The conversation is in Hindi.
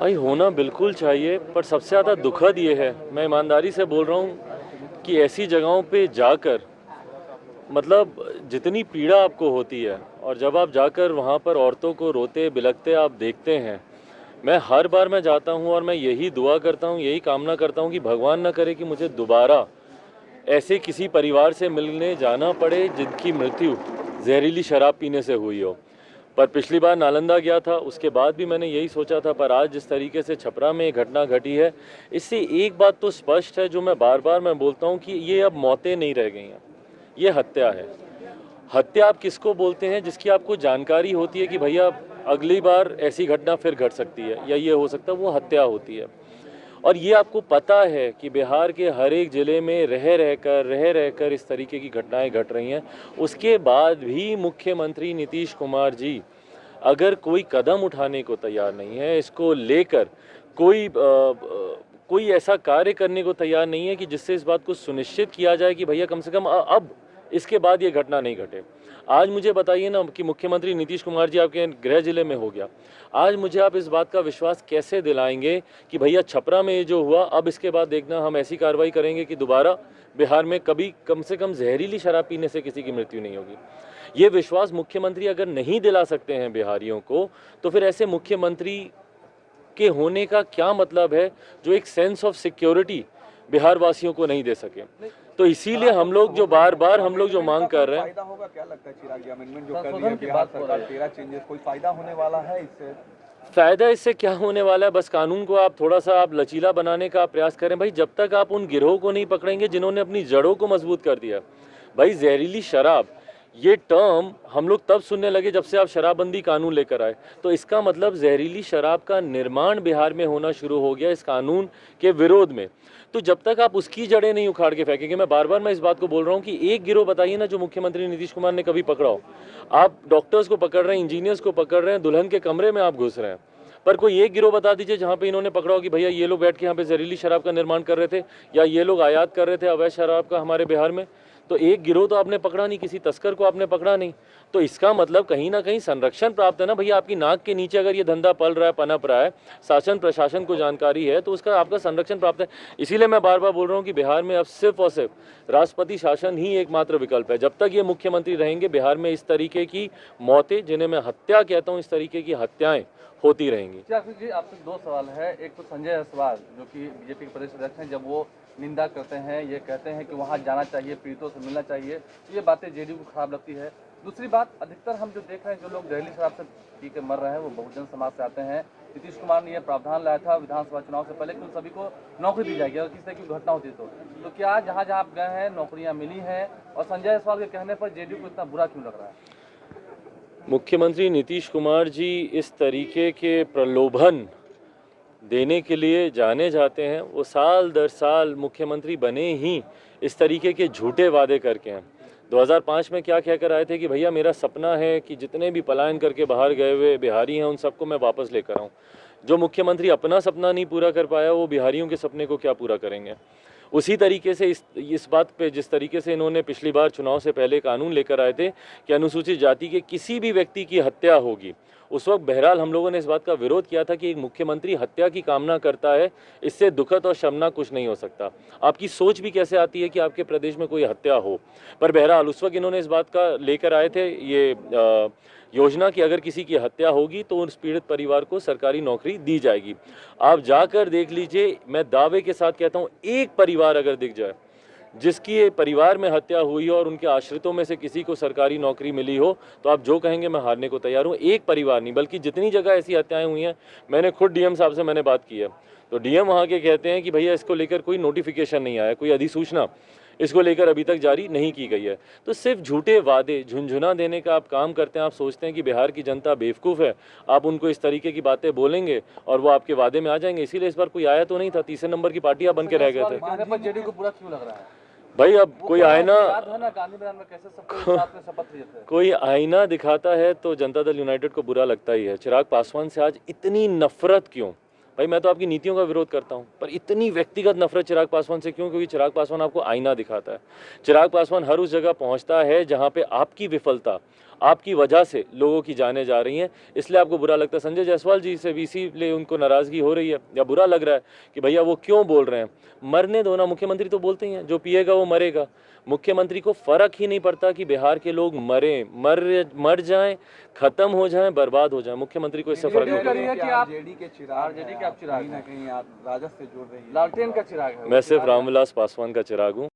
भाई होना बिल्कुल चाहिए, पर सबसे ज़्यादा दुखद ये है, मैं ईमानदारी से बोल रहा हूँ कि ऐसी जगहों पे जाकर मतलब जितनी पीड़ा आपको होती है और जब आप जाकर वहाँ पर औरतों को रोते बिलखते आप देखते हैं, मैं हर बार मैं जाता हूँ और मैं यही दुआ करता हूँ, यही कामना करता हूँ कि भगवान ना करे कि मुझे दोबारा ऐसे किसी परिवार से मिलने जाना पड़े जिनकी मृत्यु जहरीली शराब पीने से हुई हो। पर पिछली बार नालंदा गया था, उसके बाद भी मैंने यही सोचा था, पर आज जिस तरीके से छपरा में एक घटना घटी है, इससे एक बात तो स्पष्ट है जो मैं बार बार मैं बोलता हूँ कि ये अब मौतें नहीं रह गई हैं, ये हत्या है। हत्या आप किसको बोलते हैं? जिसकी आपको जानकारी होती है कि भैया अगली बार ऐसी घटना फिर घट सकती है या ये हो सकता है, वो हत्या होती है। और ये आपको पता है कि बिहार के हर एक ज़िले में रह रहकर इस तरीके की घटनाएं घट रही हैं। उसके बाद भी मुख्यमंत्री नीतीश कुमार जी अगर कोई कदम उठाने को तैयार नहीं है, इसको लेकर कोई ऐसा कार्य करने को तैयार नहीं है कि जिससे इस बात को सुनिश्चित किया जाए कि भैया कम से कम अब इसके बाद ये घटना नहीं घटे। आज मुझे बताइए ना कि मुख्यमंत्री नीतीश कुमार जी आपके गृह जिले में हो गया, आज मुझे आप इस बात का विश्वास कैसे दिलाएंगे कि भैया छपरा में ये जो हुआ, अब इसके बाद देखना हम ऐसी कार्रवाई करेंगे कि दोबारा बिहार में कभी कम से कम जहरीली शराब पीने से किसी की मृत्यु नहीं होगी। ये विश्वास मुख्यमंत्री अगर नहीं दिला सकते हैं बिहारियों को, तो फिर ऐसे मुख्यमंत्री के होने का क्या मतलब है जो एक सेंस ऑफ सिक्योरिटी बिहार वासियों को नहीं दे सके। तो इसीलिए हम लोग जो बार बार हम लोग जो मांग कर रहे हैं, फायदा होगा क्या लगता है चिराग, अमेंडमेंट जो कर रही है बिहार सरकार 13 चेंजेस, कोई फायदा होने वाला है इससे? फ़ायदा इससे क्या होने वाला है? बस कानून को आप थोड़ा सा आप लचीला बनाने का प्रयास करें। भाई जब तक आप उन गिरोह को नहीं पकड़ेंगे जिन्होंने अपनी जड़ों को मजबूत कर दिया, भाई जहरीली शराब ये टर्म हम लोग तब सुनने लगे जब से आप शराबबंदी कानून लेकर आए। तो इसका मतलब जहरीली शराब का निर्माण बिहार में होना शुरू हो गया इस कानून के विरोध में। तो जब तक आप उसकी जड़ें नहीं उखाड़ के फेंकेंगे, मैं बार बार मैं इस बात को बोल रहा हूँ कि एक गिरोह बताइए ना जो मुख्यमंत्री नीतीश कुमार ने कभी पकड़ा हो। आप डॉक्टर्स को पकड़ रहे हैं, इंजीनियर्स को पकड़ रहे हैं, दुल्हन के कमरे में आप घुस रहे हैं, पर कोई एक गिरोह बता दीजिए जहाँ पे इन्होंने पकड़ा हो कि भैया ये लोग बैठ के यहाँ पे जहरीली शराब का निर्माण कर रहे थे या ये लोग आयात कर रहे थे अवैध शराब का हमारे बिहार में। तो एक गिरोह तो आपने पकड़ा नहीं, किसी तस्कर को आपने पकड़ा नहीं। तो इसका मतलब कहीं ना कहीं संरक्षण प्राप्त है ना भैया। आपकी नाक के नीचे अगर ये धंधा पल रहा है, पनप रहा है, शासन प्रशासन को जानकारी है, तो उसका आपका संरक्षण प्राप्त है। इसीलिए मैं बार बार बोल रहा हूँ कि बिहार में अब सिर्फ और सिर्फ राष्ट्रपति शासन ही एकमात्र विकल्प है। जब तक ये मुख्यमंत्री रहेंगे बिहार में इस तरीके की मौतें, जिन्हें मैं हत्या कहता हूँ, इस तरीके की हत्याएं होती रहेंगी। जी आपसे दो सवाल है। एक तो संजय जायसवाल जो कि बीजेपी के प्रदेश अध्यक्ष हैं, जब वो निंदा करते हैं, ये कहते हैं कि वहाँ जाना चाहिए, पीड़ितों से मिलना चाहिए, तो ये बातें जेडीयू को खराब लगती है। दूसरी बात, अधिकतर हम जो देख रहे हैं जो लोग जहरीली शराब से पी के मर रहे हैं वो बहुजन समाज से आते हैं। नीतीश कुमार ने यह प्रावधान लाया था विधानसभा चुनाव से पहले कि उन सभी को नौकरी दी जाएगी अगर किसी तरह की घटना होती है तो क्या जहाँ जहाँ आप गए हैं नौकरियाँ मिली हैं? और संजय जायसवाल के कहने पर जेडीयू को इतना बुरा क्यों लग रहा है? मुख्यमंत्री नीतीश कुमार जी इस तरीके के प्रलोभन देने के लिए जाने जाते हैं। वो साल दर साल मुख्यमंत्री बने ही इस तरीके के झूठे वादे करके हैं। 2005 में क्या कहकर आए थे कि भैया मेरा सपना है कि जितने भी पलायन करके बाहर गए हुए बिहारी हैं उन सबको मैं वापस लेकर आऊँ। जो मुख्यमंत्री अपना सपना नहीं पूरा कर पाया, वो बिहारियों के सपने को क्या पूरा करेंगे? उसी तरीके से इस बात पे जिस तरीके से इन्होंने पिछली बार चुनाव से पहले कानून लेकर आए थे कि अनुसूचित जाति के किसी भी व्यक्ति की हत्या होगी, उस वक्त बहरहाल हम लोगों ने इस बात का विरोध किया था कि एक मुख्यमंत्री हत्या की कामना करता है, इससे दुखद और शर्मनाक कुछ नहीं हो सकता। आपकी सोच भी कैसे आती है कि आपके प्रदेश में कोई हत्या हो? पर बहरहाल उस वक्त इन्होंने इस बात का लेकर आए थे ये योजना कि अगर किसी की हत्या होगी तो उस पीड़ित परिवार को सरकारी नौकरी दी जाएगी। आप जाकर देख लीजिए, मैं दावे के साथ कहता हूँ, एक परिवार अगर दिख जाए जिसकी परिवार में हत्या हुई हो और उनके आश्रितों में से किसी को सरकारी नौकरी मिली हो, तो आप जो कहेंगे मैं हारने को तैयार हूँ। एक परिवार नहीं बल्कि जितनी जगह ऐसी हत्याएं हुई हैं, मैंने खुद डीएम साहब से मैंने बात की है, तो डीएम वहाँ के कहते हैं कि भैया इसको लेकर कोई नोटिफिकेशन नहीं आया, कोई अधिसूचना इसको लेकर अभी तक जारी नहीं की गई है। तो सिर्फ झूठे वादे, झुंझुना देने का आप काम करते हैं। आप सोचते हैं कि बिहार की जनता बेवकूफ़ है, आप उनको इस तरीके की बातें बोलेंगे और वो आपके वादे में आ जाएंगे। इसीलिए इस बार कोई आया तो नहीं था, तीसरे नंबर की पार्टी आप बन के रह गए थे। जेडीयू को बुरा क्यों लग रहा है भाई? अब कोई आईना, कोई आईना दिखाता है तो जनता दल यूनाइटेड को बुरा लगता ही है। चिराग पासवान से आज इतनी नफरत क्यों? भाई मैं तो आपकी नीतियों का विरोध करता हूं, पर इतनी व्यक्तिगत नफरत चिराग पासवान से क्यों? क्योंकि चिराग पासवान आपको आईना दिखाता है। चिराग पासवान हर उस जगह पहुंचता है जहां पे आपकी विफलता, आपकी वजह से लोगों की जानें जा रही हैं, इसलिए आपको बुरा लगता है। संजय जायसवाल जी से भी इसीलिए उनको नाराजगी हो रही है या बुरा लग रहा है कि भैया वो क्यों बोल रहे हैं। मरने दो ना, मुख्यमंत्री तो बोलते ही हैं जो पिएगा वो मरेगा। मुख्यमंत्री को फर्क ही नहीं पड़ता कि बिहार के लोग मर जाएं, खत्म हो जाएं, बर्बाद हो जाएं, मुख्यमंत्री को इससे फर्क नहीं करिए पड़ता। कि आप आरजेडी के चिराग आरजेडी के आप चिराग कहीं ना कहीं आप राजद से जुड़ रही है। लालटेन का चिराग है वो। मैं सिर्फ रामविलास पासवान का चिराग हूँ।